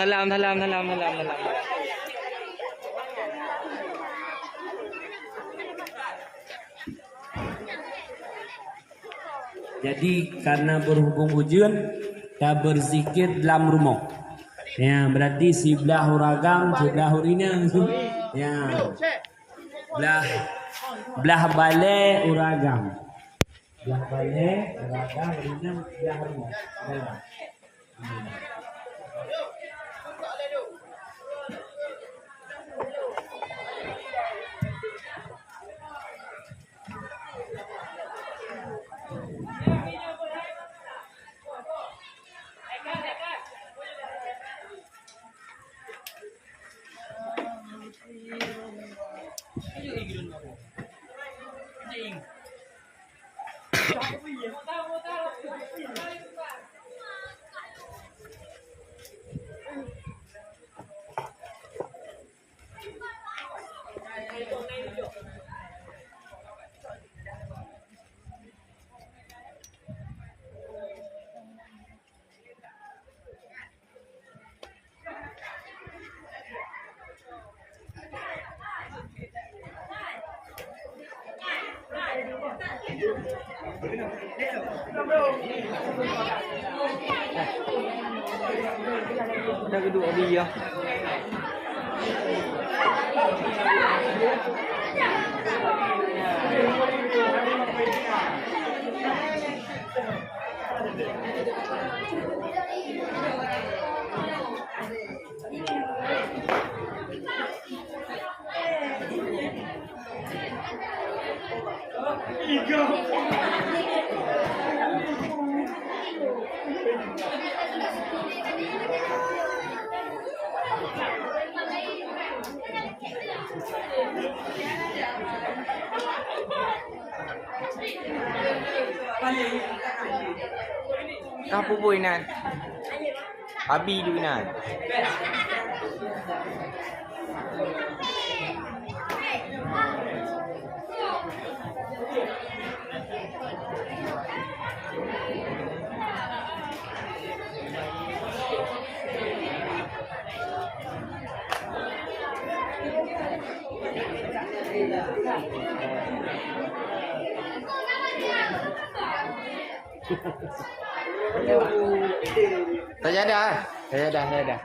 Dalam. Jadi karena berhubung ujian, kita berzikir dalam rumah. Ya, berarti sebelah huragang, sebelah hurinya. Ya, belah balai huragang. Belah balai huragang, hurinya sebelah rumah. Ya. Dah duduk abi ya. Kapu boy nan. Abi du nan. Saya dah.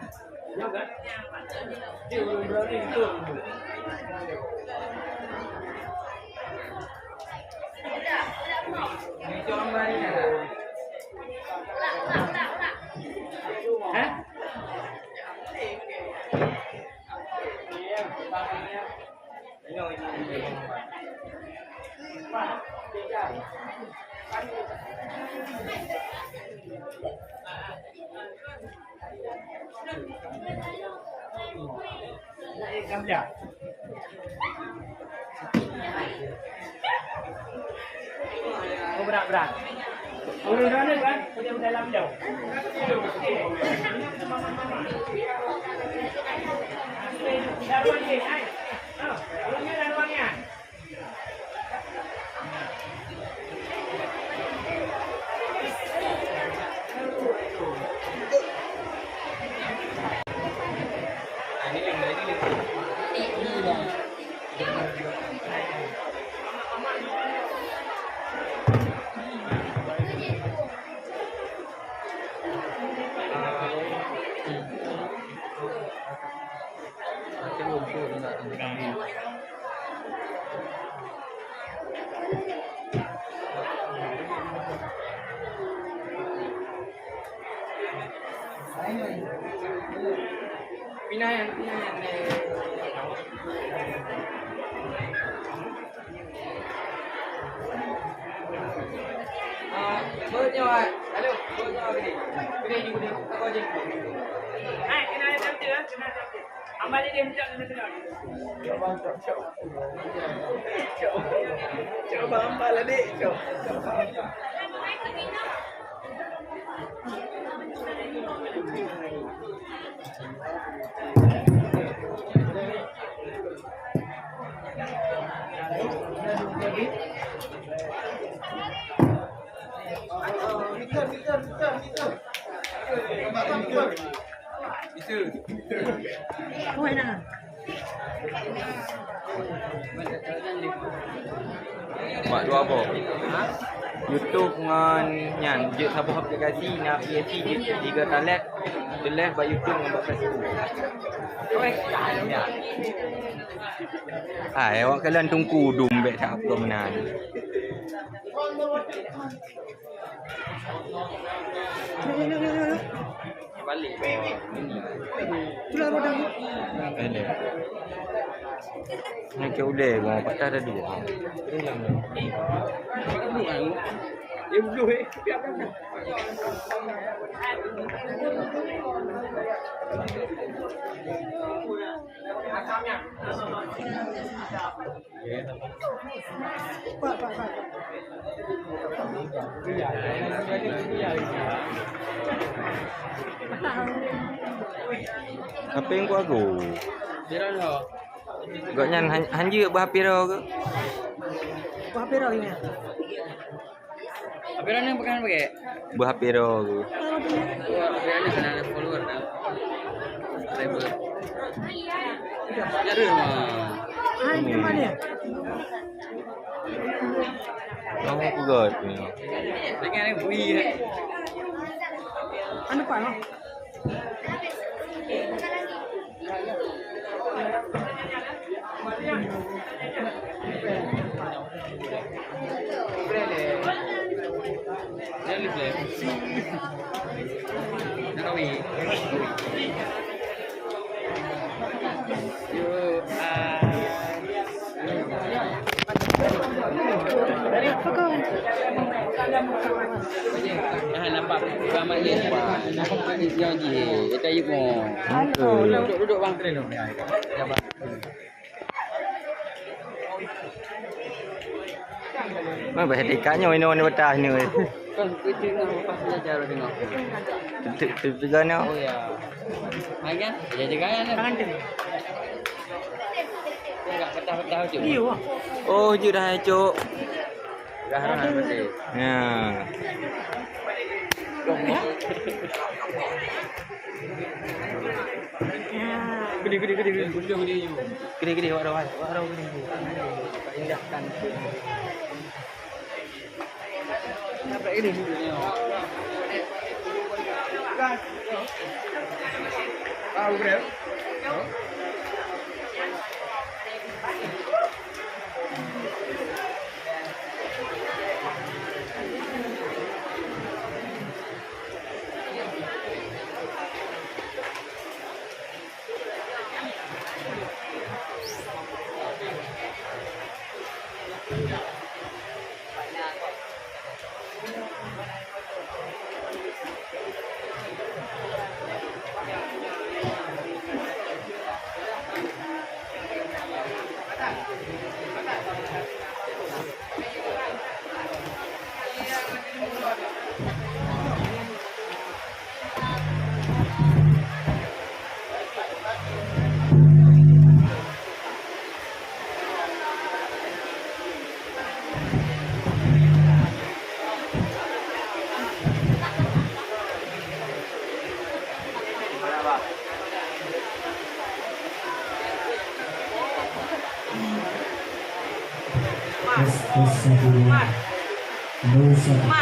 Gambar. Oh, berat. Urus mana kan? Kita dalam jauh. Daruannya, ai. Urusnya daruannya. Pinayan. Boleh awak. Halo, boleh awak gini. Gini. Aku aja. Hai, kena ada dia, kena. Ambil dia hendak kena. Coba ambal adik. Mak dua apa? YouTube dengan nyan je satu aplikasi na PSC je 3 talet jelas ba YouTube dengan Facebook. Awak kalian tunggu dompet tak apa menan. Balik. Itulah roda. Ini. Nak ke ulai gua patah dah dua. Hilang. Dia blue biar apa? Apa yang gua go? Pira dah. Gaknya hanjir berapa pira ke? Berapa pira ini? Pira ni pakai pakai? Berapa pira ke? Pira ni kena ada follower dah. Subscriber. Ada mah. Ini mana ya? Kamu pegat ni. Dengan ni bui. Anu pak no? Jangan play. Nak kawin. Dari apa kau? Nampak selamat dia nampak ni yang je. Kita yuk mo. Duduk bang train tu. Mana bahasa ikannya ini betah ni. Kan kita tengok pas belajar tengok. Tegaknya. Oh ya. Kan? Jaga-jagaan ni. Tangan dia. Enggak petah-petah tu. Iya. Oh, je dah cuk. Dah dah bersih. Ya. Gede. Warau gede. Indahkan. Nampak ini. Bro. Astagfirullah. Dosa.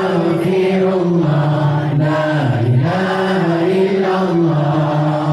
Astaghfirullah, la ilaha illallah.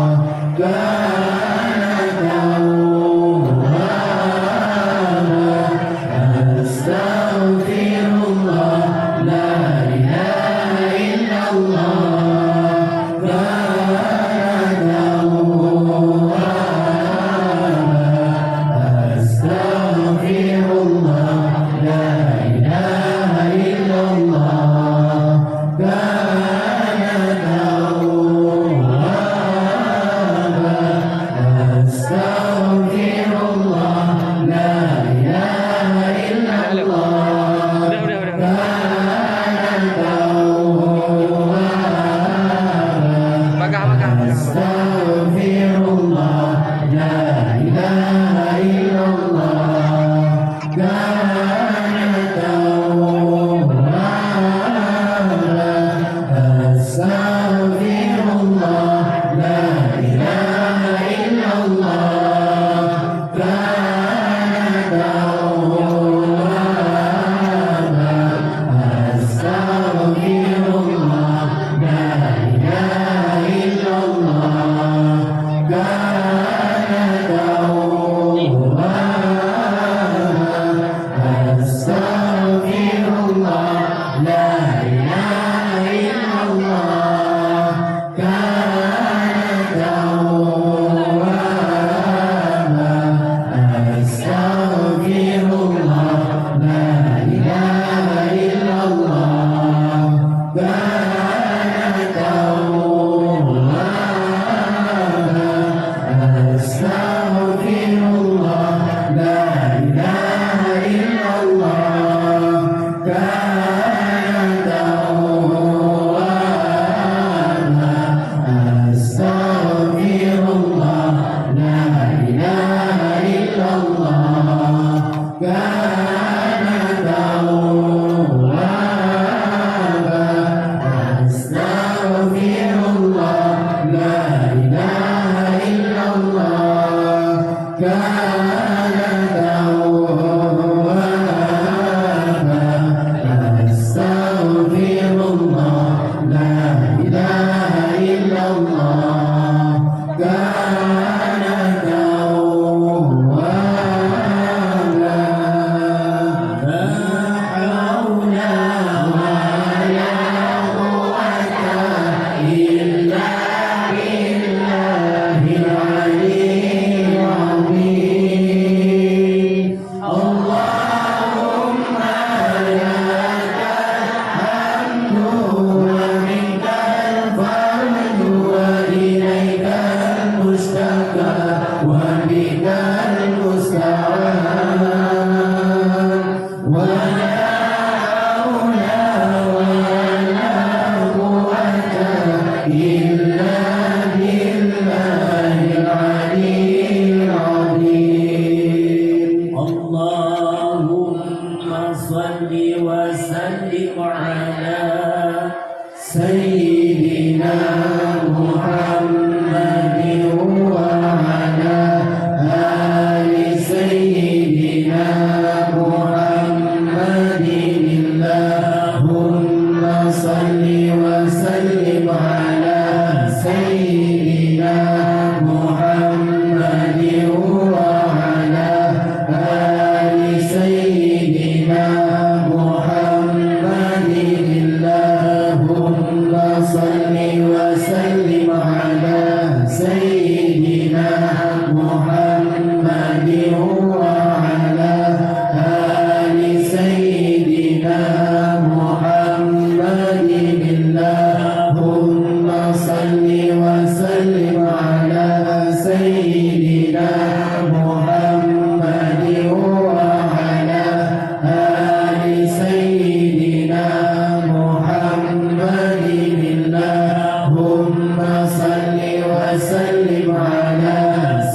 وسلم على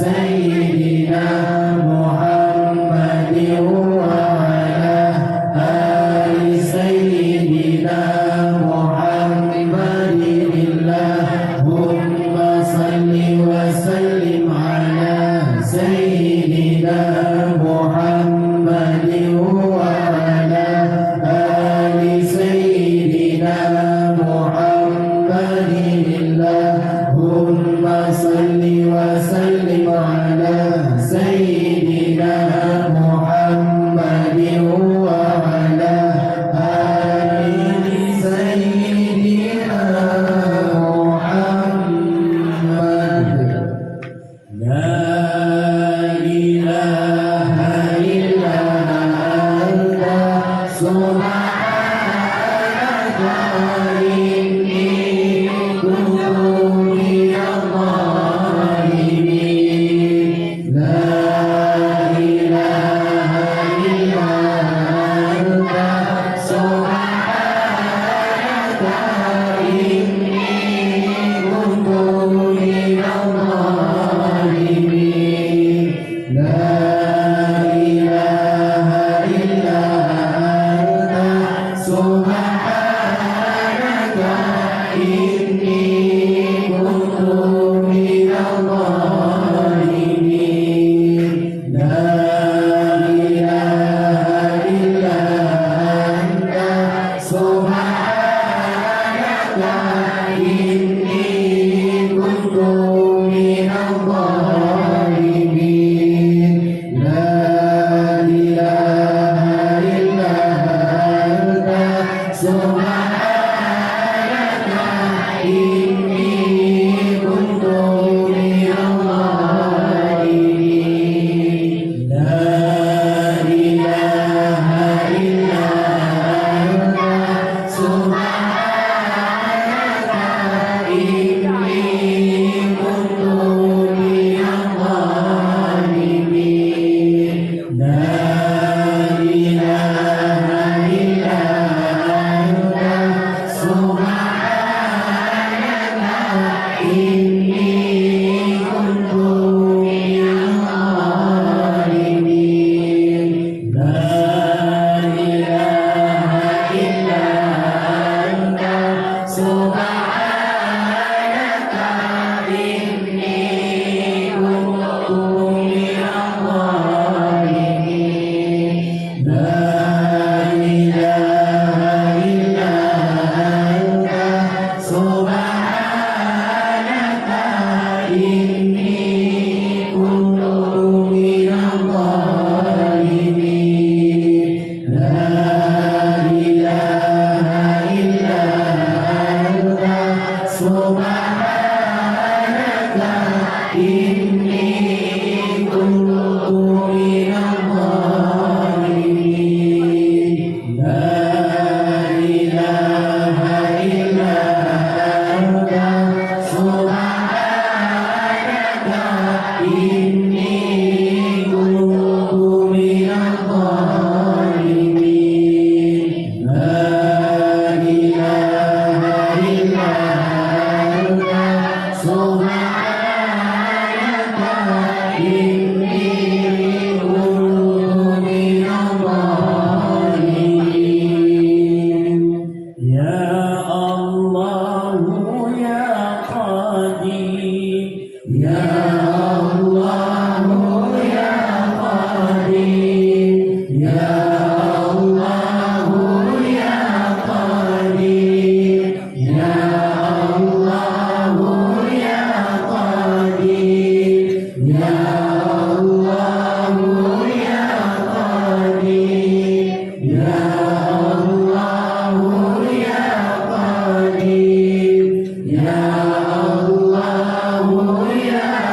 سيدنا محمد وعلى آل سيدنا محمد اللهم صل وسلم على سيدنا محمد وعلى آل سيدنا محمد اللهم صل وسلم على سيدنا محمد وعلى آل سيدنا محمد لا إله إلا أنت سبحانك إني كنت من الظالمين لا إله إلا أنت سبحانك إني كنت من الظالمين لا إله إلا أنت سبحانك إني كنت من الظالمين لا إله إلا أنت سبحانك إني كنت من الظالمين لا إله إلا أنت سبحانك إني كنت من الظالمين لا إله إلا أنت سبحانك إني كنت من الظالمين لا إله إلا أنت سبحانك إني كنت من الظالمين لا إله إلا أنت سبحانك إني كنت من الظالمين لا إله إلا أنت سبحانك إني كنت من الظالمين لا إله إلا أنت سبحانك إني كنت من الظالمين لا إله إلا أنت سبحانك إني كنت من الظالمين لا إله إلا أنت سبحانك إني كنت من الظالمين يا الله يا قدير يا الله يا قدير يا الله يا قدير يا الله يا قدير يا الله يا قدير يا الله يا قدير يا الله يا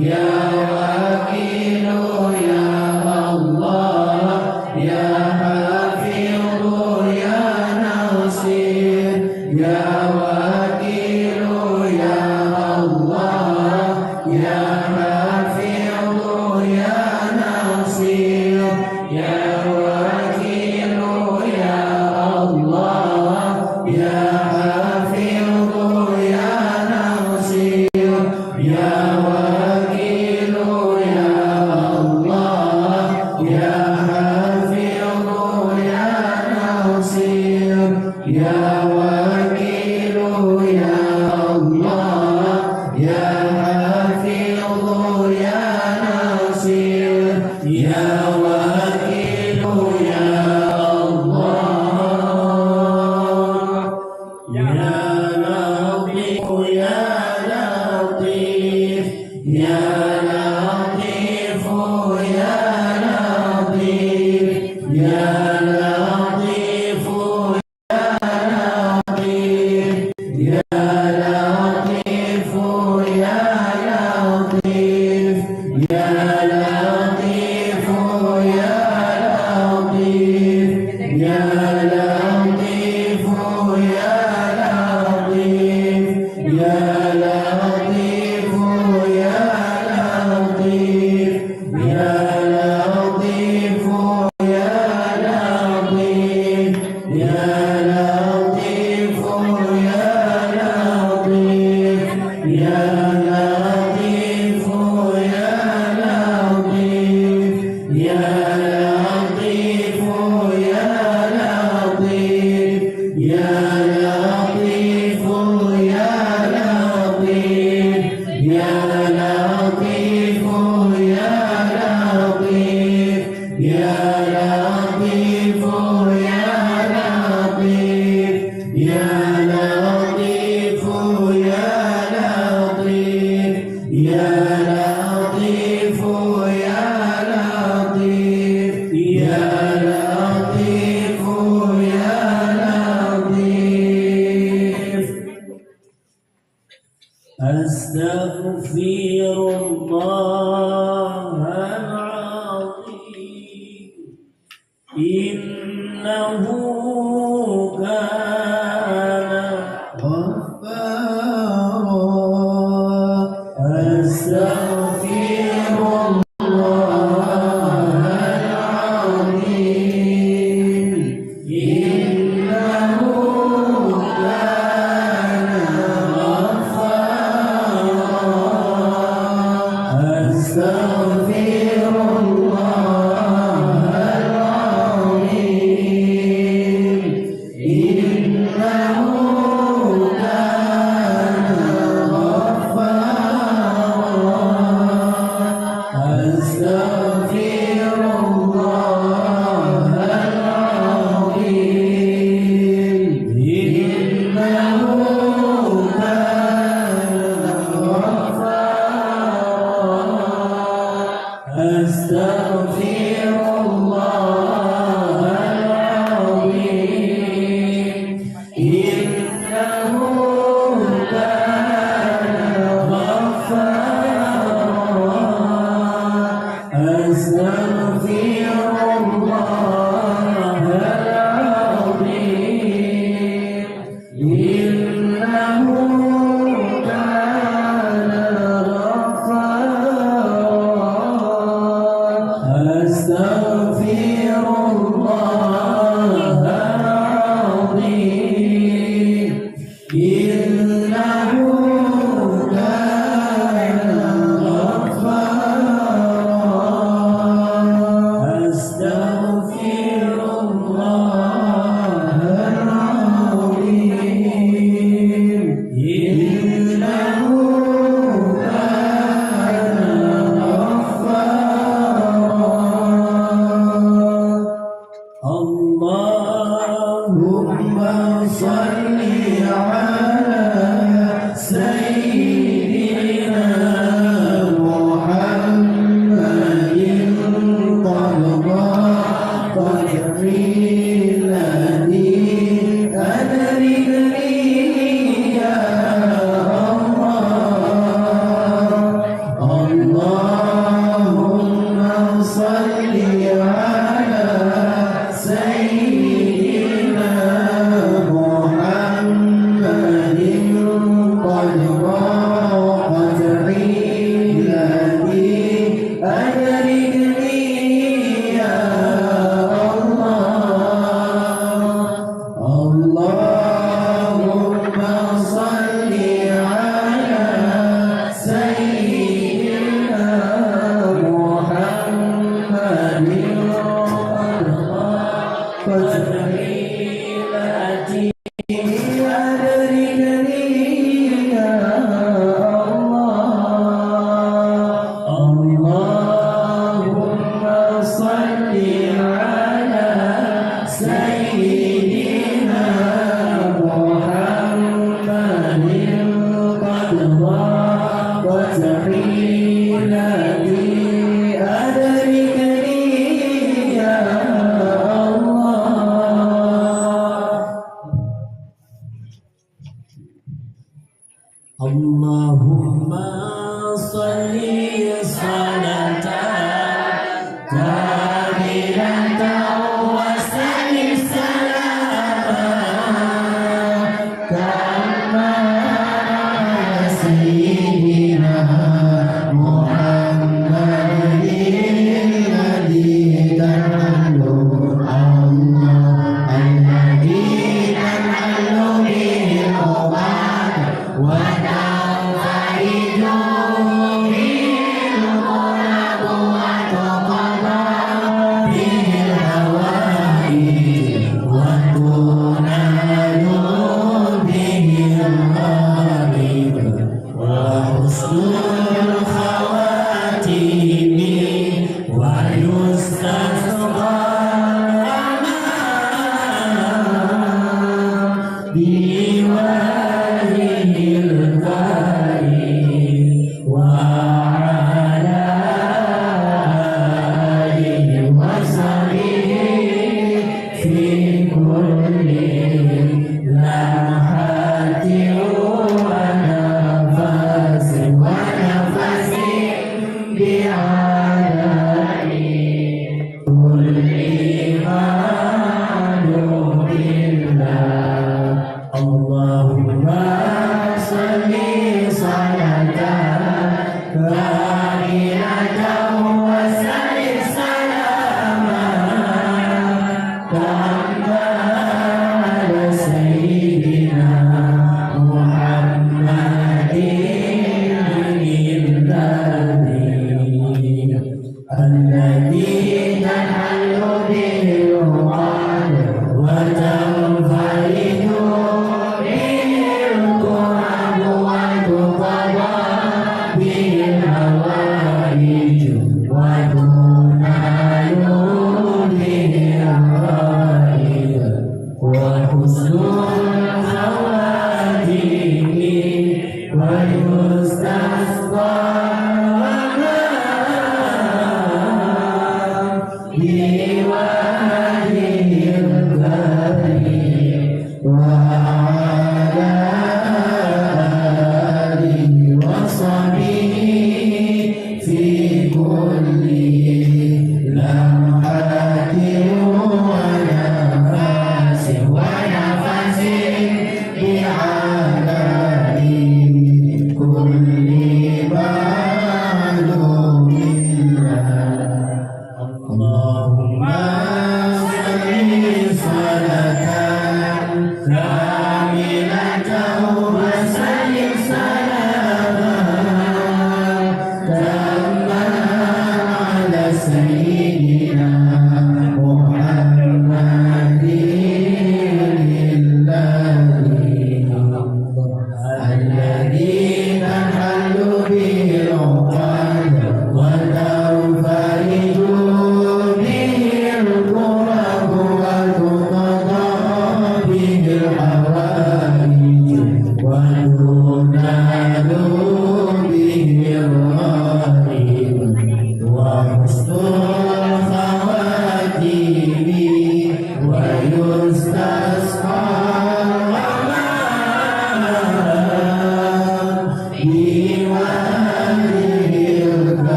Ya Wakil ya Allah وتحيلتي أدركني يا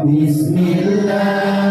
Bismillah,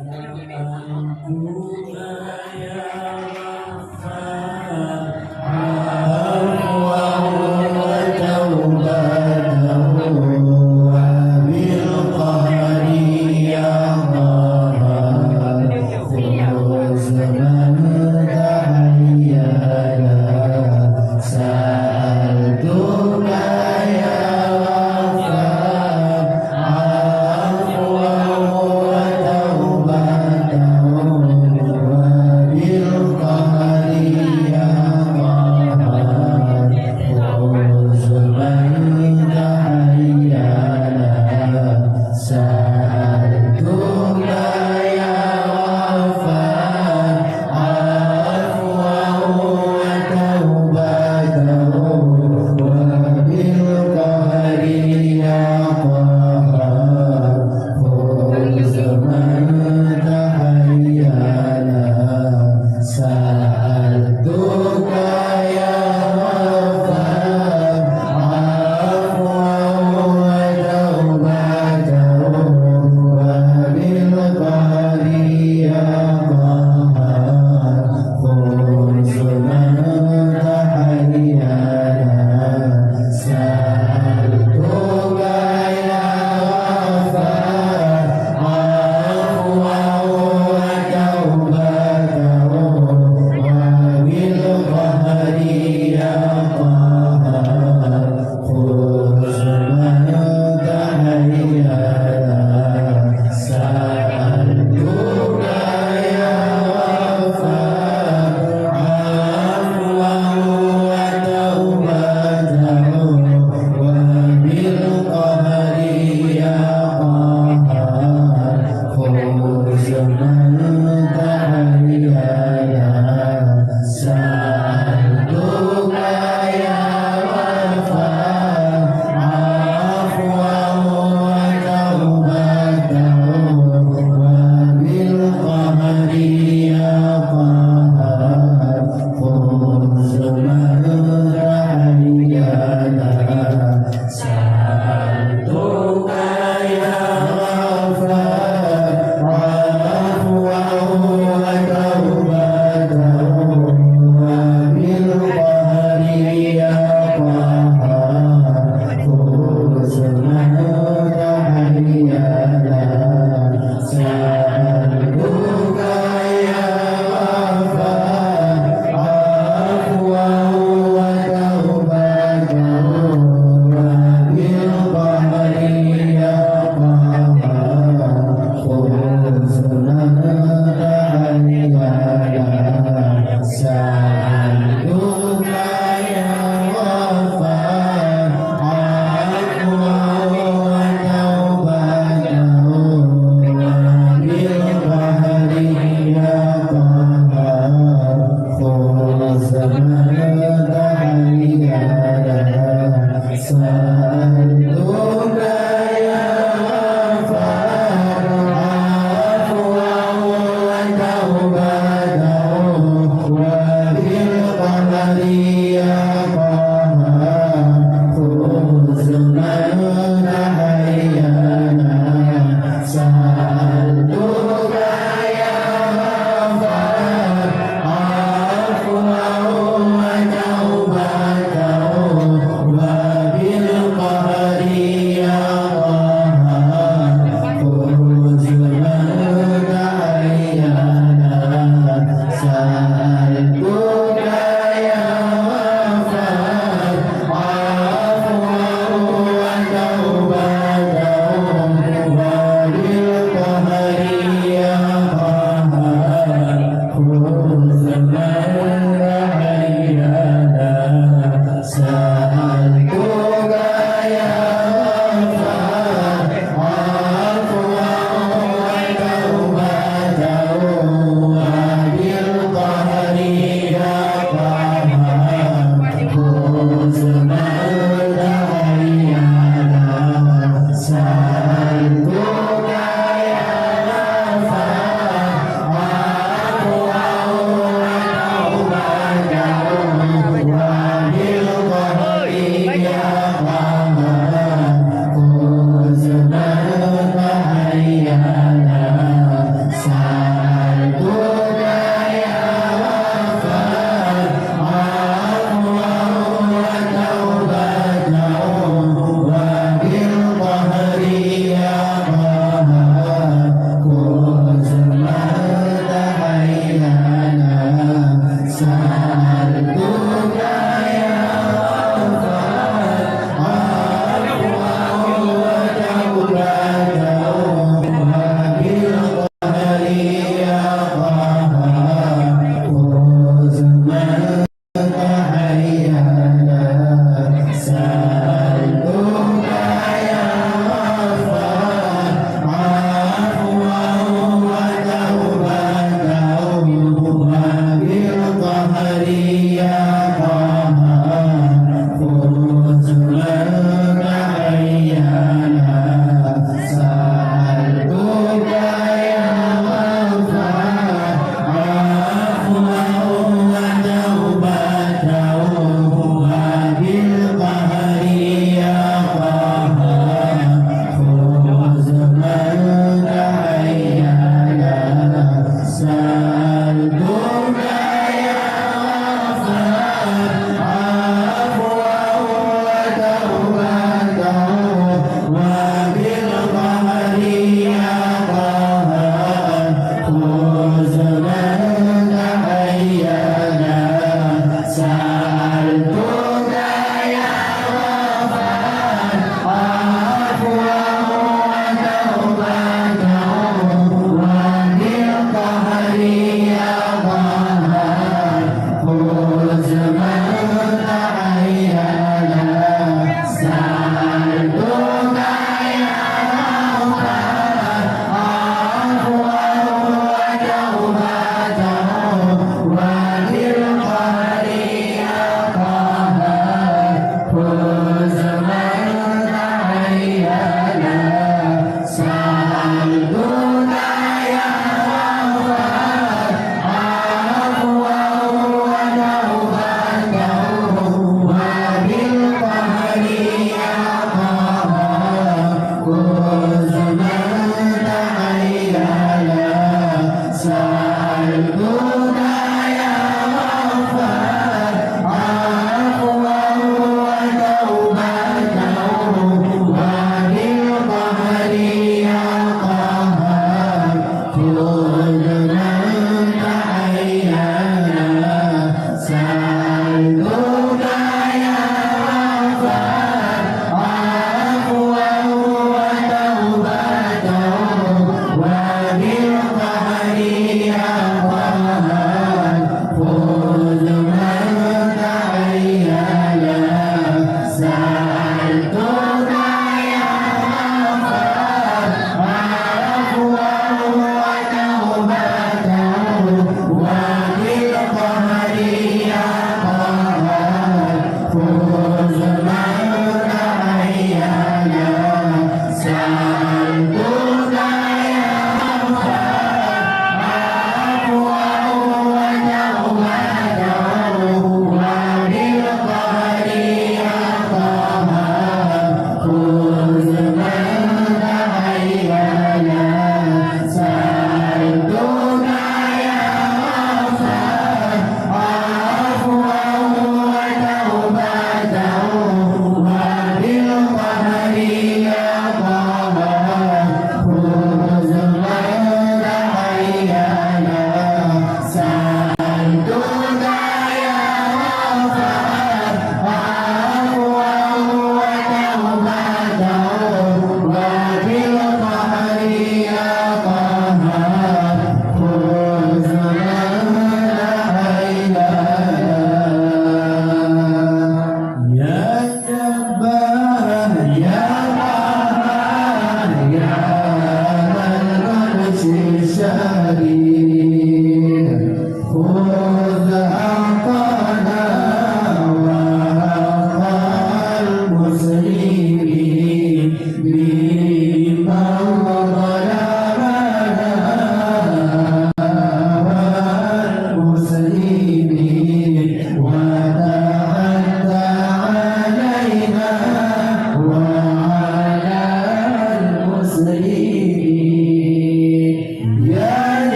Wabil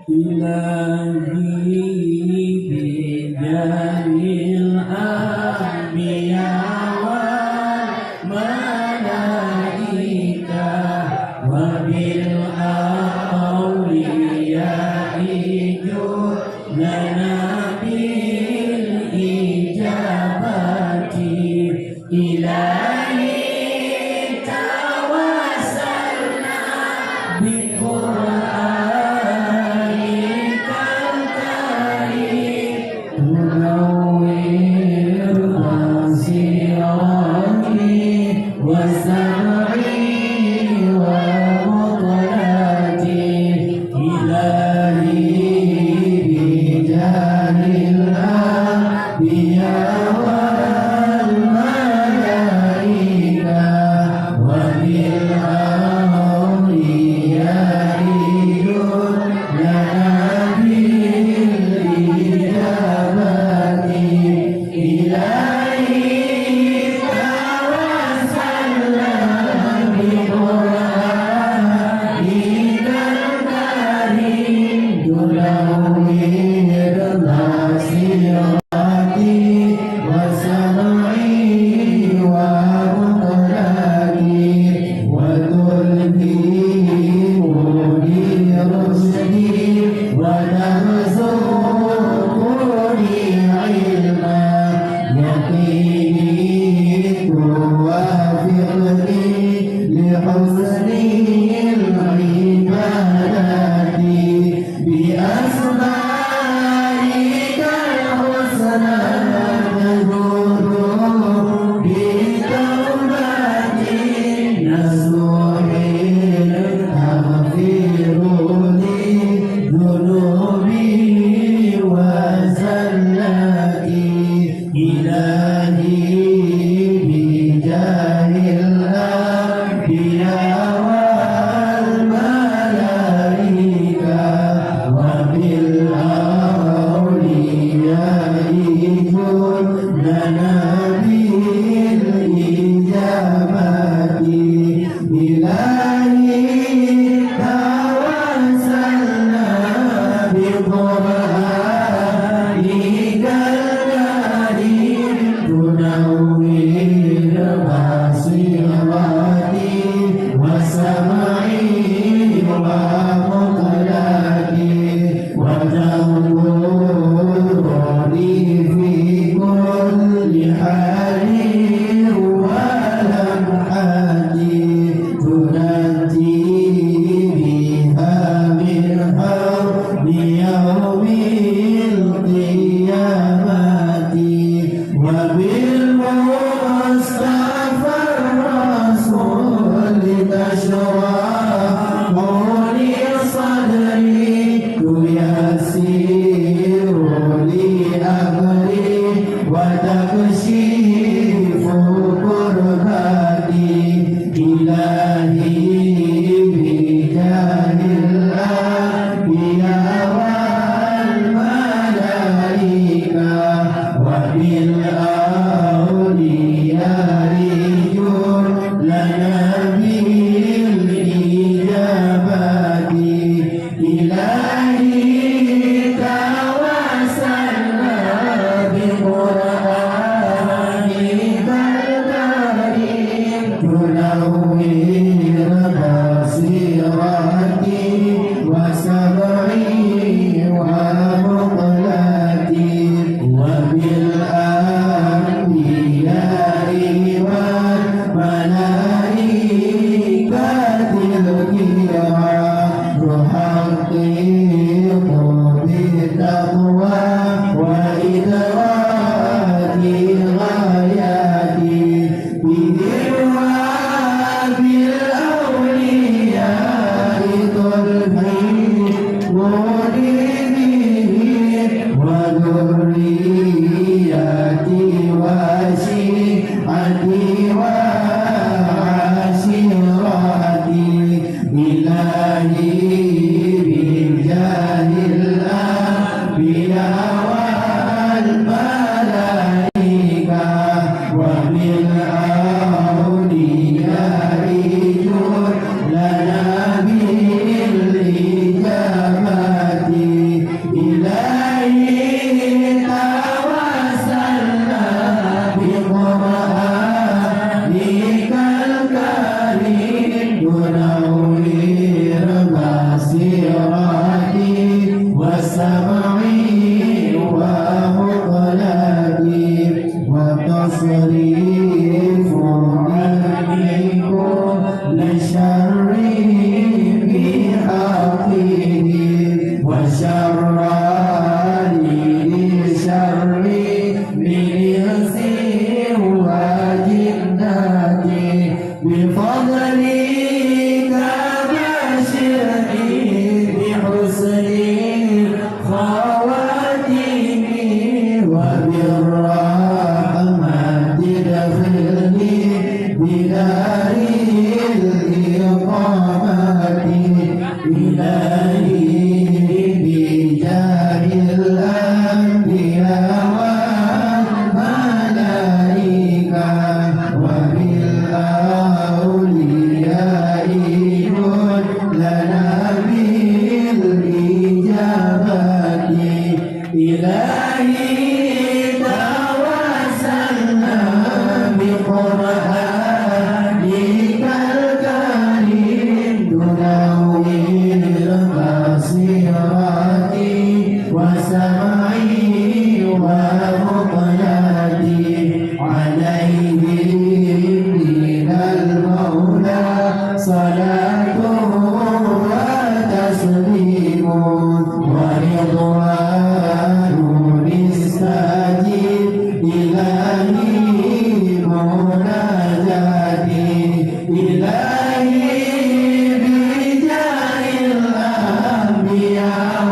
Ilahi bijalil anbiya wal malaika wa bil awliya lana bil ijabati ilahi tawassalna bi Qur'an Tunaw برشدي وترزقني علما يقيني توافقني لحسن العبادة بأسمائك الحسنى تجود بتوبتي نصوح تغفر لي ذنوبي وزلتي إلهي بجاه الأنبياء والملائكة وبالأولياء جد لنا بالإجابة إلهي توسلنا بقرآنك الكريم تنور بصيرتي وسمعي ومقلتي وتنظرني في كل حال ولمحة تنجي بها من حرب يوم القيامة وبالمصطفى الرسول تشرح لي صدري تيسير لي أمري وتكشف كربتي إلهي بجاه الأنبياء والملائكة وبالأولياء جد لنا بالإجابة إلهي توسلنا بقرآنك الكريم تنور بصيرتي وسمعي ومقلتي وبالأنبياء والملائكة الكرام تحقق بالتقوى وإدراك غاياتي بذروة الأولياء قلبي مريده وذرياتي وشيعتي وعشيرتي إلهي بجاه الأنبياء والملائكة وبالأولياء جد لنا بالإجابة إلهي توسلنا بقرآنك الكريم تنور بصيرتي وسمعي ومقلتي وتصريف عني كل شر بحقه وشر لشر من إنس وجنة بفضلك بشرني بحسن خواتم وبالرحمة ادخلني بدار الإقامة إلهي بجاه الأنبياء والملائكة وبالأولياء جد لنا بالإجابة إلهي توسلنا بقرآنك الكريم تنور بصيرتي وسمعي ومقلتي عليه من المولى صلاته وتسليمه ورضوان استجب إلهي مناجاتي إلهي بجاه الأنبياء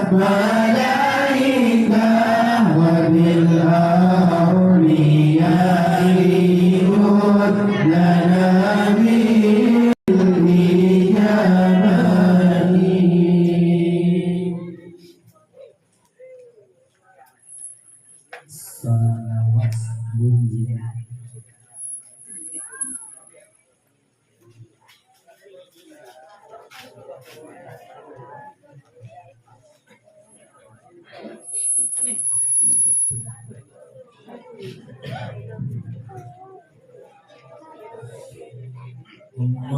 والملائكة وبالأولياء خذ لنا salawat bunyi.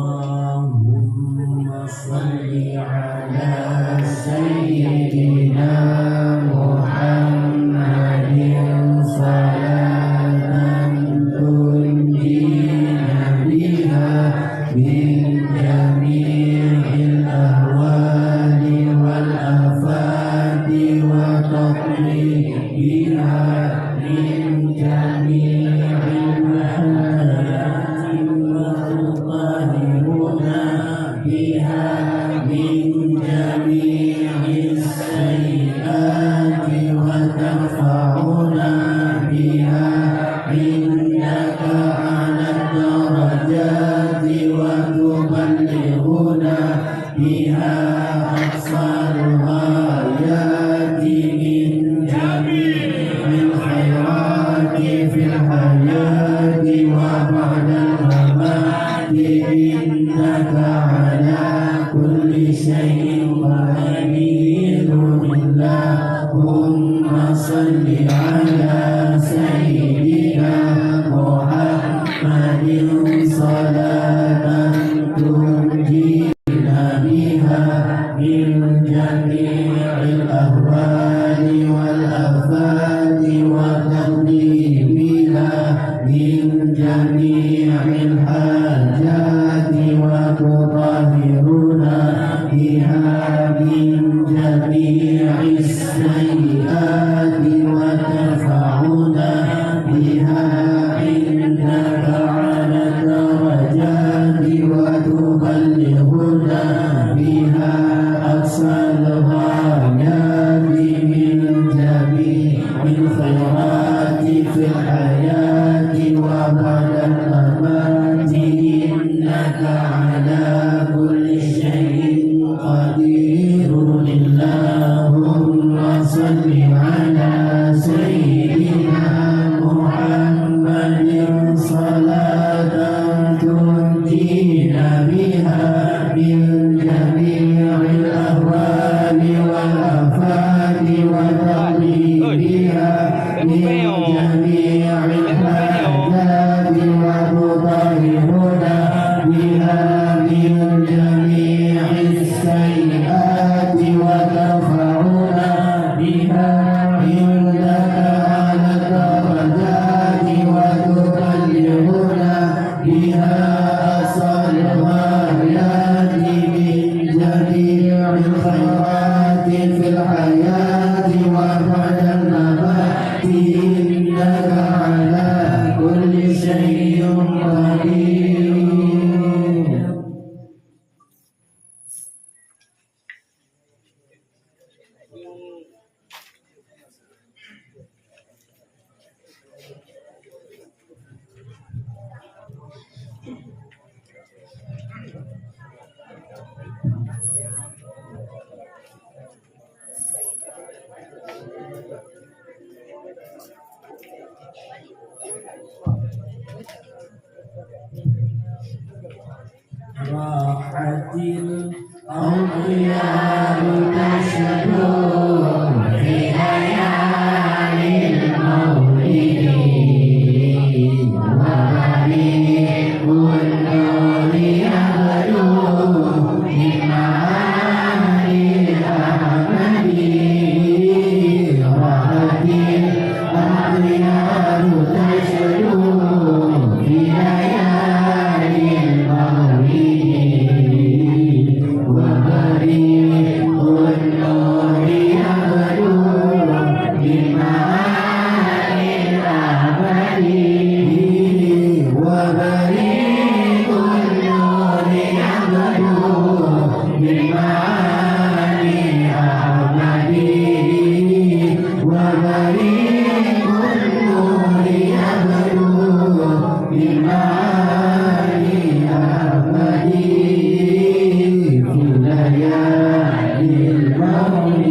Allahumma salli ala sayyidina Muhammadin salatan tunjina biha min jami'il ahwali wal afati wa taqli biha min jami'il mahayati wa tutahiruna biha min jami'is sayyiati wa tarfa'una biha innaka 'ala darajati wa tuballighuna biha aqsal ghayati min jami'il khairati fil hayati wa ba'dal mamati innaka 'ala kulli shay'in qadir. Allahumma salli ala sayyidina Muhammadin salatan tunjina biha min jami'il ahwali wal afati wa taqdi biha min jami'il hajati wa tutahhiruna biha min jami'is sayyiati wa tarfa'una biha innaka 'ala darajati wa tuballighuna biha aqsal ghayati min jami'il khairati fil hayati wa ba'dal mamati innaka 'ala kulli shay'in qadir. Allahumma salli ala sayyidina Muhammadin salatan tunjina biha min jami'il ahwali wal afati wa taqdi biha min jami'il hajati wa tutahhiruna biha min jami'is sayyiati wa tarfa'una biha innaka 'ala darajati wa tuballighuna biha aqsal ghayati min jami'il khairati fil hayati wa ba'dal mamati innaka 'ala kulli shay'in qadir. Meninggalkannya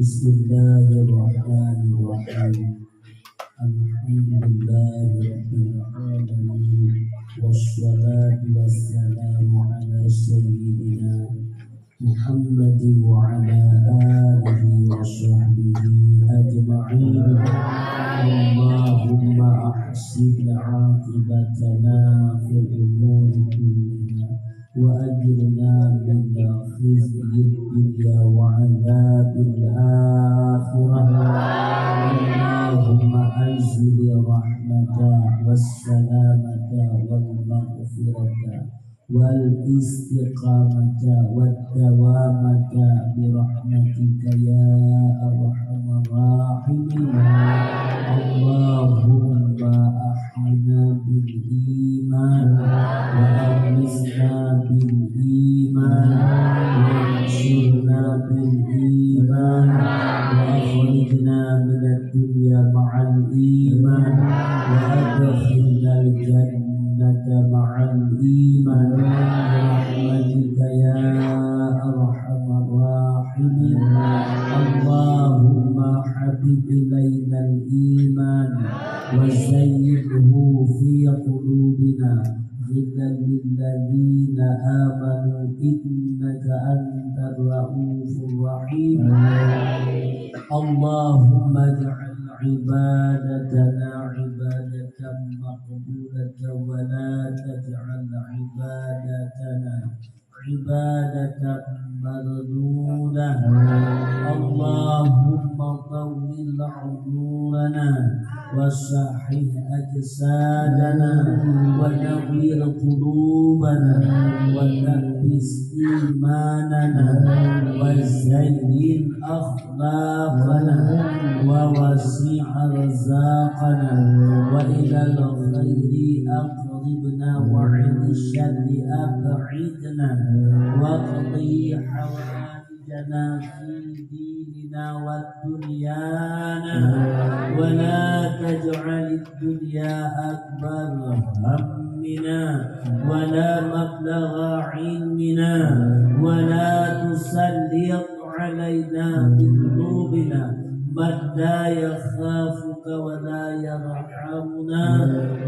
Bismillahirrahmanirrahim. Alhamdulillahirabbil alamin. Wassalatu wassalamu ala sayyidina Muhammadin wa ala alihi wa sahbihi ajma'in. Allahumma ahsin 'aqibatana fil umuri kulliha wa ajirna min khizyi dunya wa 'adzabil akhirah. Allahumma anzil rahmata wassalamata wal maghfirata wal istiqamata wad dawamata bi rahmatika ya arhamar rahimin. Allahumma ahyina bil iman wa amisna bil iman wa ansurna bil بالإيمان وأخرجنا من الدنيا مع الإيمان وأدخلنا الجنة مع الإيمان برحمتك يا أرحم الراحمين. اللهم حبب إلينا الإيمان وزينه في قلوبنا غلا للذين آمنوا إنك أنت الرؤوف الرحيم. اللهم اجعل عبادتنا عبادة مقبولة ولا تجعل عبادتنا عبادة مردودة. اللهم طول عمرنا وصحح أجسادنا ونوّر قلوبنا وثبت إيماننا وزين أخلاقنا ووسع رزاقنا وإلى الخير أقربنا وعن الشر أبعدنا واقضي حوائجنا في ديننا ودنيانا ولا تجعل الدنيا أكبر همنا ولا مبلغ علمنا ولا تسلط علينا بذنوبنا من لا يخافك ولا يرحمنا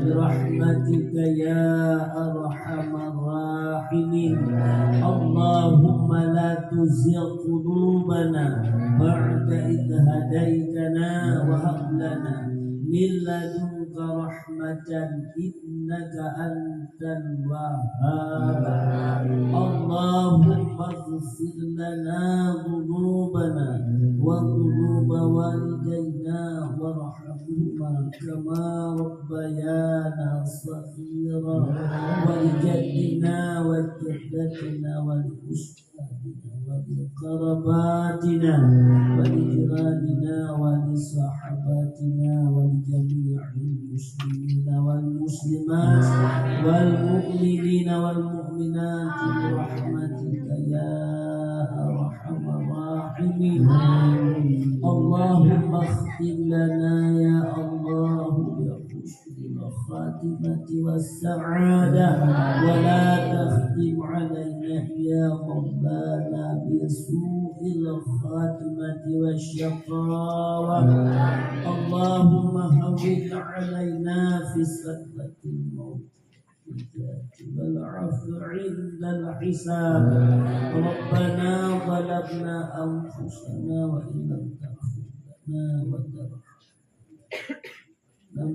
برحمتك يا أرحم الراحمين. اللهم لا تزغ قلوبنا بعد إذ هديتنا وهب لنا من لدنك رحمة إنك أنت الوهاب. اللهم اغفر لنا ذنوبنا وذنوب والدينا وارحمهما كما ربيانا صغيرا ولجدنا وجدتنا ولأستاذنا ولقرباتنا ولجيراننا ولصحباتنا ولجميع المسلمين والمسلمات والمؤمنين والمؤمنات برحمتك يا أرحم الراحمين. اللهم اختم لنا يا الله بحسن الخاتمة والسعادة ولا تختم علينا يا مولانا بسوء الخاتمة والشقاوة. اللهم هون علينا في سكرة الموت والعفو عند الحساب. ربنا ظلمنا أنفسنا وإن لم تغفر لنا وترحمنا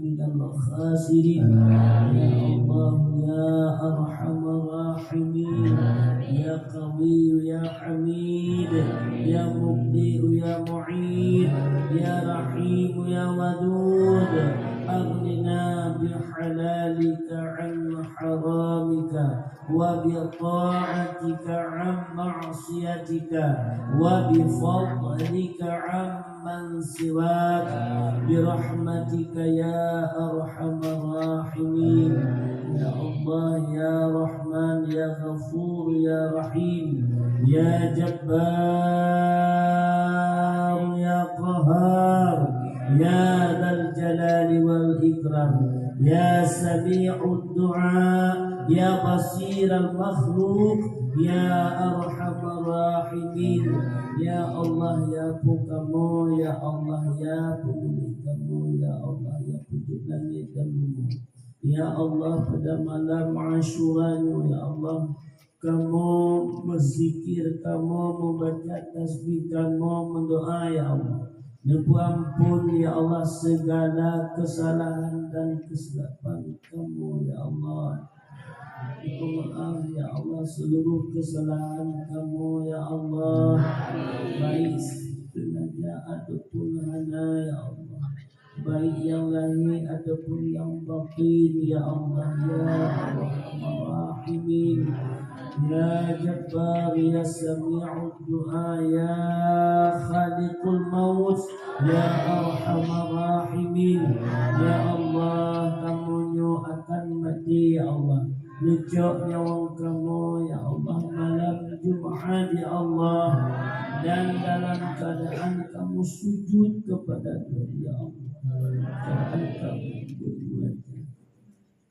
من الخاسرين. يا الله يا أرحم الراحمين يا قوي يا حميد يا مبدئ يا معيد يا رحيم يا ودود أغننا بحلالك عن حرامك وبطاعتك عن معصيتك وبفضلك عن من سواك برحمتك يا أرحم الراحمين. يا الله يا رحمن يا غفور يا رحيم يا جبار يا قهار يا ذا الجلال والإكرام يا سميع الدعاء يا بصير المخلوق يا أرحم الراحمين. يا الله ya Kamu ya Allah ya pemilik kamu ya Allah ya penciptanya kamu ya Allah pada malam Asyuranya ya Allah kamu berzikir kamu membaca tasbih kamu mendoa ya Allah Nebu ampun ya Allah segala kesalahan dan kesilapan kamu ya Allah. Maaf ya Allah seluruh kesalahan kamu ya Allah, baik sengaja ataupun hana ya Allah, baik yang lahir ataupun yang batin ya Allah ya Arhamar Rahimin ya Jabbar ya Sami'ud Du'a ya Khaliqul Maut ya Arhamar Rahimin. Ya Allah kamu akan mati ya Allah, Lucu nyawang kamu ya Allah malam Jumat ya Allah, dan dalam keadaan kamu sujud kepada Dia ya Allah. Keadaan kamu berwajah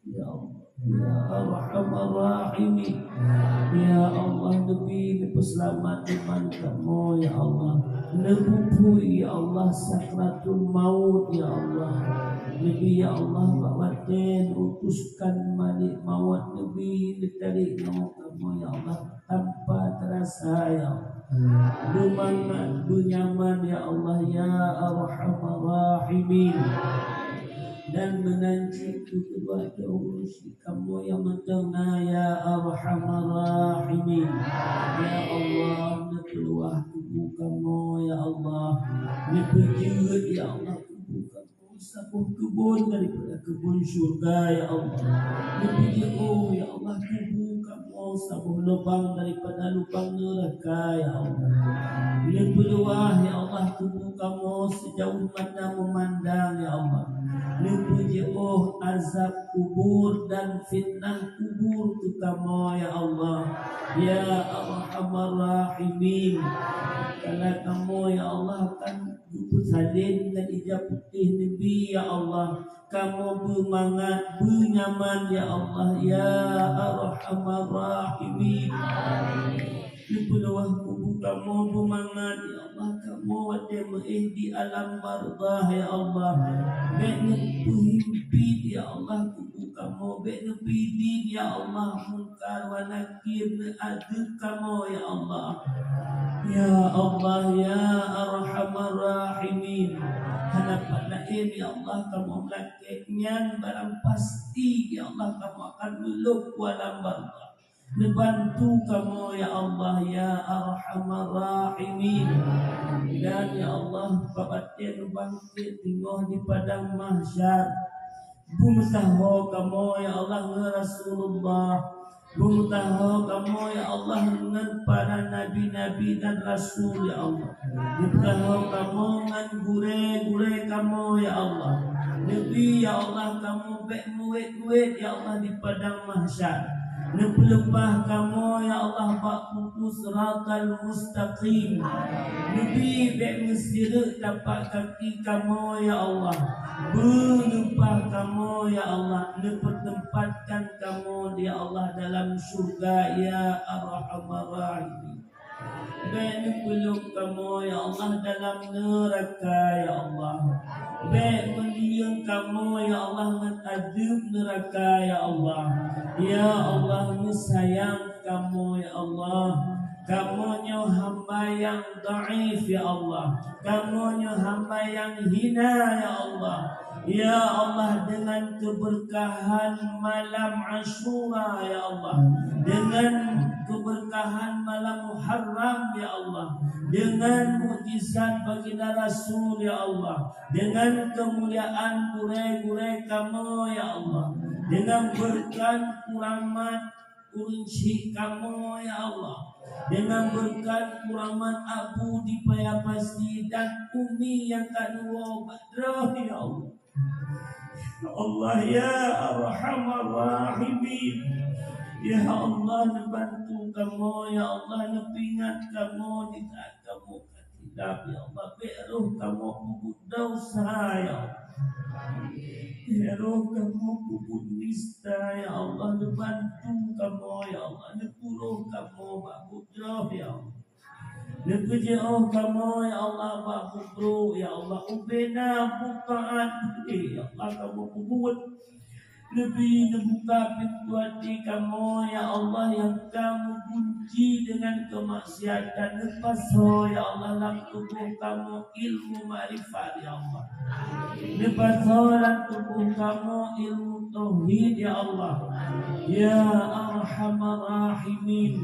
ya Allah. Ya Arhamar Rahimin. Ya Allah, Nabi selamat iman kamu ya Allah. Nebupui ya Allah sakratul maut ya Allah. Nabi ya Allah bawaten utuskan malik maut Nabi ditarik nyawa kamu ya Allah tanpa terasa ya Allah. Bermanfaat bernyaman ya Allah ya Arhamar Rahimin. Dan menanti kedua urus kamu yang mendengar ya Arhamar Rahimin. Ya Allah, keluar tubuh kamu ya Allah. Berjeret ya Allah tubuh kamu sabuh kebun daripada kebun syurga ya Allah. Berjeret ya Allah tubuh kamu sabuh lubang daripada lubang neraka ya Allah. Berluah ya Allah tubuh kamu sejauh mata memandang ya Allah. Jauh azab kubur dan fitnah kubur ke kamu ya Allah. Ya Arhamar Rahimin. Kalau kamu ya Allah akan jumpa salin dengan hijab putih Nabi ya Allah. Kamu bermangat bernyaman ya Allah ya Arhamar Rahimin. Di bawah kubu kamu bermangat ya Allah. Kamu ada di alam barzah ya Allah. Bek berhimpi ya Allah kubu kamu. Bek bidin ya Allah. Munkar wa nakir ada kamu ya Allah. Ya Allah ya Arhamar Rahimin. Hadapan lain ya Allah kamu melakukannya barang pasti ya Allah kamu akan meluk walam barzah. Membantu kamu ya Allah ya Arhamar Rahimin. Dan ya Allah babatin bangkit tinggal di padang mahsyar. Bumtaho kamu ya Allah dengan Rasulullah. Bumtaho kamu ya Allah dengan para nabi-nabi dan rasul ya Allah. Bumtaho kamu dengan gure-gure kamu ya Allah. Nabi ya Allah kamu bek muid-muid ya Allah di padang mahsyar. Lepas kamu ya Allah bak putus siratal mustaqim. Nabi bek mesir dapat kaki kamu ya Allah. Berlepas kamu ya Allah. Tempatkan kamu ya Allah dalam syurga ya Arhamar Rahimin. Baik peluk kamu ya Allah dalam neraka ya Allah. Baik mendiam kamu ya Allah dengan adab neraka ya Allah. Ya Allah sayang kamu ya Allah. Kamu nyo hamba yang dhaif ya Allah. Kamu nyo hamba yang hina ya Allah. Ya Allah dengan keberkahan malam Ashura ya Allah. Dengan keberkahan malam Muharram ya Allah. Dengan mukjizat baginda Rasul ya Allah. Dengan kemuliaan kurai-kurai kamu ya Allah. Dengan berkat kuramat kunci kamu ya Allah. Dengan berkat kuramat Abu di Payapasti dan Umi yang kedua Badrah ya Allah. Ya Allah ya Arhamar Rahimin. Ya Allah bantu kamu ya Allah nepingat kamu di saat kamu tidak ya Allah beruh kamu bubut dosa ya Allah. Beruh kamu bubut nista ya Allah bantu kamu ya Allah nepuruh kamu bakudroh ya Allah. Nekejauh kamu ya Allah bakudroh ya Allah ubena bukaan ya Allah kamu bubut. Lebih membuka pintu hati kamu ya Allah yang kamu kunci dengan kemaksiatan. Lepas ya Allah dalam tubuh kamu ilmu ma'rifat ya Allah. Lepas dalam tubuh kamu ilmu tauhid ya Allah. Ya Arhamar Rahimin.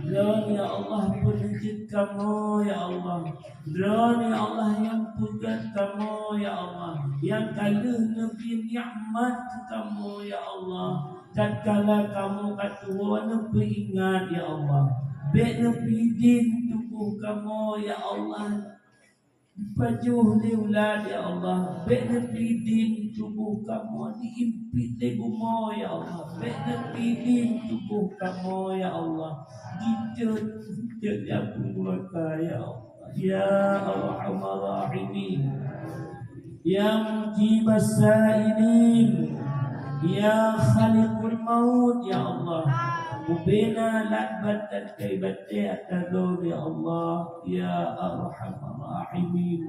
Dan ya Allah penjid kamu ya Allah. Dan ya Allah yang pegat kamu ya Allah. Yang kala Nabi nikmat kamu ya Allah. Dan kala kamu kata Nabi ingat ya Allah. Baik Nabi din tubuh kamu ya Allah. Pajuh diulad ya Allah. Baik Nabi din tubuh kamu diimpit di gumo ya Allah. Baik Nabi din tubuh kamu ya Allah. Dijut jadi aku murka ya Allah. Ya Arhamar Rahimin, Ya Mujibas Sa'ilin, Ya Khaliqul Maut, Ya Allah. Ubina lakbat dan kaibatnya atador, Ya Allah. Ya Arhamar Rahimin,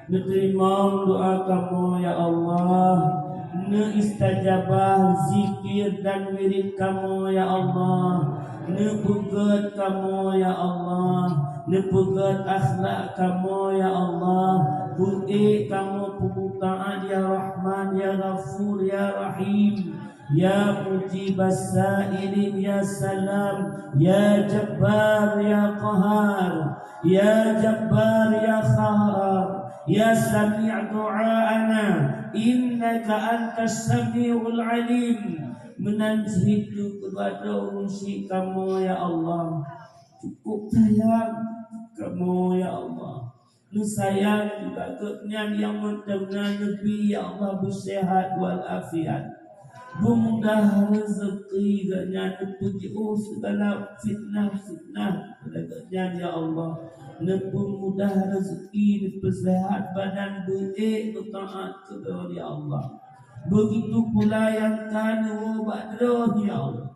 Menerima doa kamu, Ya Allah. Neistajabah zikir dan wirid kamu, Ya Allah. Nepegat kamu, Ya Allah. Nepegat akhlak kamu, Ya Allah. Bu'i kamu pembukaan, Ya Rahman, Ya Ghafur, Ya Rahim, Ya Mujibas Sa'ilin, Ya Salam, Ya Jabbar, Ya Qahar, Ya Jabbar, Ya Khahar, Ya Sami' du'a'ana, innaka antas sami'ul alim. Menanjidu kepada unsyi kamu, Ya Allah. Cukup sayang kamu, Ya Allah. Nu sayang juga kenyang yang mendengar Nabi, Ya Allah, bersehat walafiat. Memudah rezeki ganya nepuji'u segala fitnah-fitnah ganya, Ya Allah. Nepemudah rezeki, nepesehat badan, be'ik bertaat kepada, Ya Allah. Begitu pula yang kanu ba'drah, Ya Allah.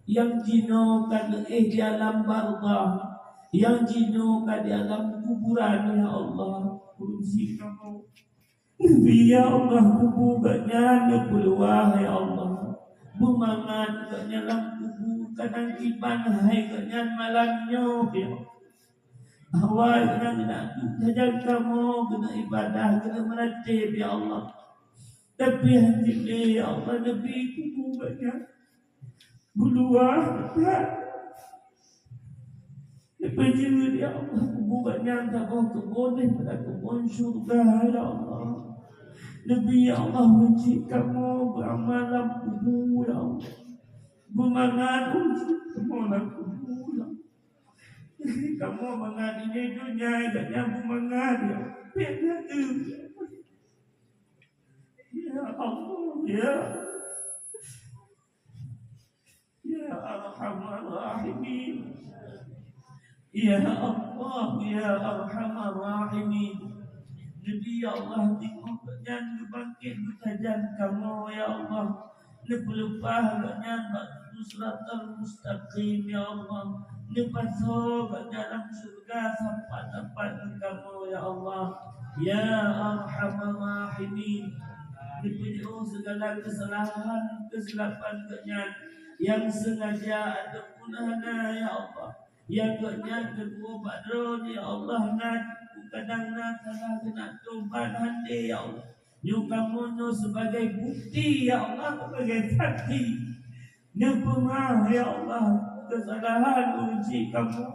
Yang jino kan di alam barzah, yang jino kan di alam kuburan, Ya Allah. Kursi kamu Nabi, Ya Allah, kubur gaknya nepeluah, Ya Allah. Bumangan gaknya dalam kubur kadang kiban hai gaknya malamnya, Ya Allah. Awal kena jajan kamu, kena ibadah, kena meratib, Ya Allah. Tapi hati ni, Ya Allah, Nabi kubur gaknya berluah, Lepas itu, Ya Allah, kuburannya tak mau kebun pada kebun syurga, Ya Allah. Nabi, Ya Allah, uji kamu beramal dalam kubur, Ya Allah. Bermangan uji kamu dalam kubur, Ya Allah. Kamu mangan ini dunia, agaknya bermangan, Ya Allah. Beda tu, Ya Allah, Ya Ya Arhamar Rahimin, Ya Allah, Ya Arhamar Rahimin. Jadi, Ya Allah, tengok jangan bangkit berkajian kamu, Ya Allah. Lepas-lepas jangan batu suratul mustaqim, Ya Allah. Lepas so dalam surga sampai kamu, Ya Allah. Ya Arhamar Rahimin. Dipuji segala kesalahan, kesilapan kenyan yang sengaja ada punahna, Ya Allah. Yang kenyan kedua badron, Ya Allah, kadang salah kena tobat handi, Ya Allah. Yu kamu sebagai bukti, Ya Allah, sebagai saksi. Nepemah, Ya Allah, kesalahan uji kamu.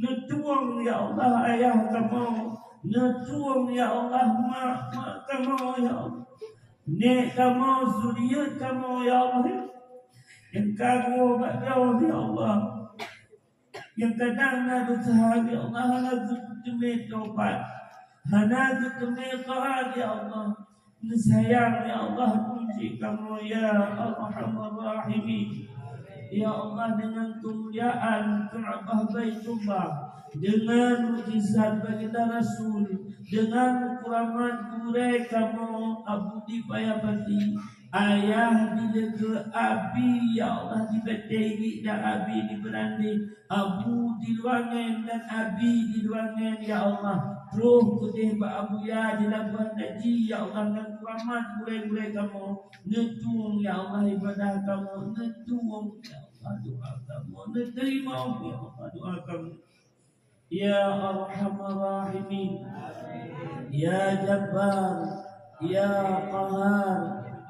Netuang, Ya Allah, ayah kamu. Netuang, Ya Allah, mak kamu, Ya Allah. Nek kamu, zuriat kamu, Ya Allah. Yang kamu badau, Ya Allah. Yang kadang nak berusaha, Ya Allah, nak demi tobat, hana demi taat, Ya Allah. Sayang, Ya Allah, puji kamu, Ya Arhamar Rahimin. Ya Allah, dengan kemuliaan Ka'bah Baitullah, dengan mukjizat baginda Rasul, dengan keramat kurai kamu Abu Dipayapati, ayah dilega abi, Ya Allah, di Betegi dan abi di Berandi, Abu di Luangan dan abi di Luangan, Ya Allah. Roh kudih ba Abu Ya di Labuan Haji, Ya Allah, dan keramat kurai-kurai kamu. Netung, Ya Allah, ibadah kamu. Netung, Ya Allah, doa kamu. Neterima, Ya Allah, doa kamu. Ya Arhamar Rahimin, Ya Jabbar, Ya Qahar,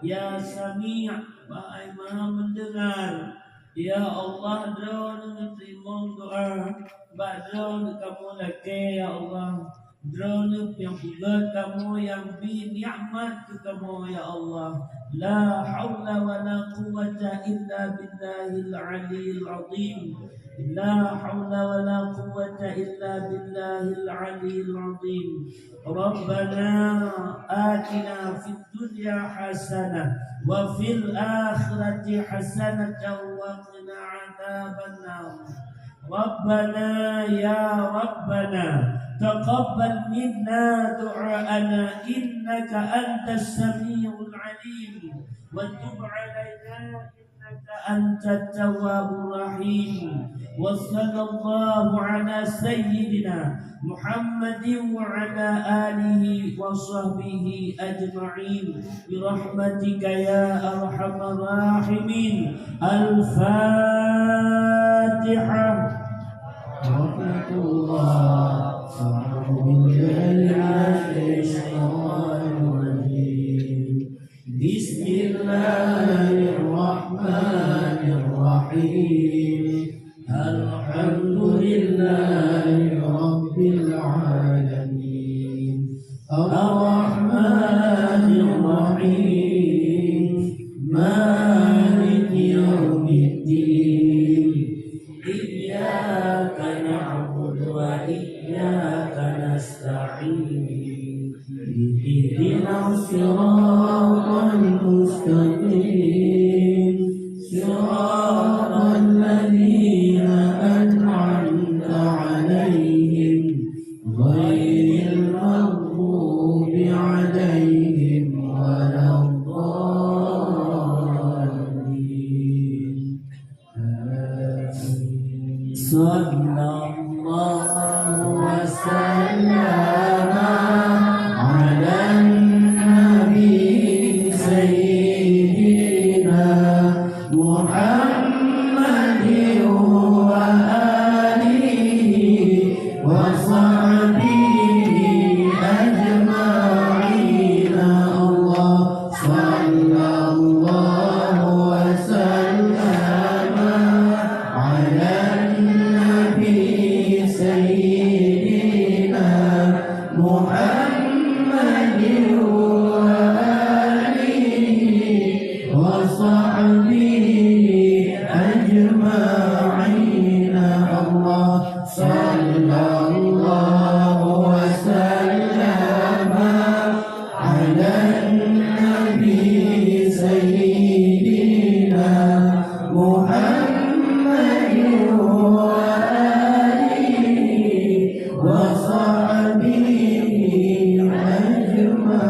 Ya Sami' Bahai Maha mendengar. Ya Allah, drone menerima doa. Drone kamu lagi, Ya Allah. Drone yang bulat kamu, yang bi ni'mat kamu, Ya Allah. La hawla wa la quwwata illa billahil aliyil azim. لا حول ولا قوة إلا بالله العلي العظيم. ربنا آتنا في الدنيا حسنة وفي الآخرة حسنة وقنا عذاب النار. ربنا يا ربنا تقبل منا دعاءنا إنك أنت السميع العليم وتب علينا إنك أنت التواب الرحيم وصلى الله على سيدنا محمد وعلى آله وصحبه أجمعين برحمتك يا أرحم الراحمين. الفاتحة. رحمة الله. أعوذ بالله من الشيطان الرجيم. بسم الله الرحمن الرحيم. الحمد لله رب العالمين الرحمن الرحيم مالك يوم الدين إياك نعبد وإياك نستعين اهدنا الصراط المستقيم صراط الذين أنعمت عليهم غير المغضوب عليهم ولا الضالين. صلى الله وسلم على النبي سيدنا محمد وآله وصحبه أجمعين. الله صلى الله وسلم على النبي سيدنا محمد وآله وصحبه أجمعين. الله صلى الله وسلم على النبي سيدنا محمد وآله وصحبه أجمعين.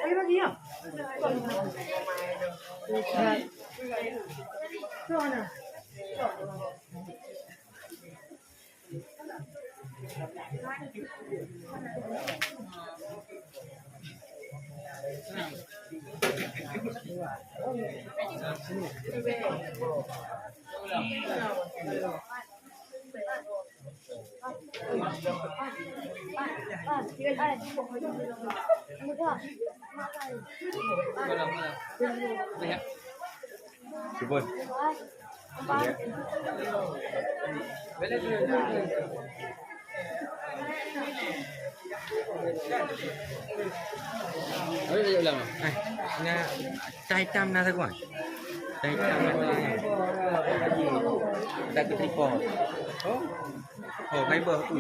Ayo lagi ya. Mana? Cuba. Na cai tam na sakuan. Cai tam na. Dah ketipu. Oh, fiber tu.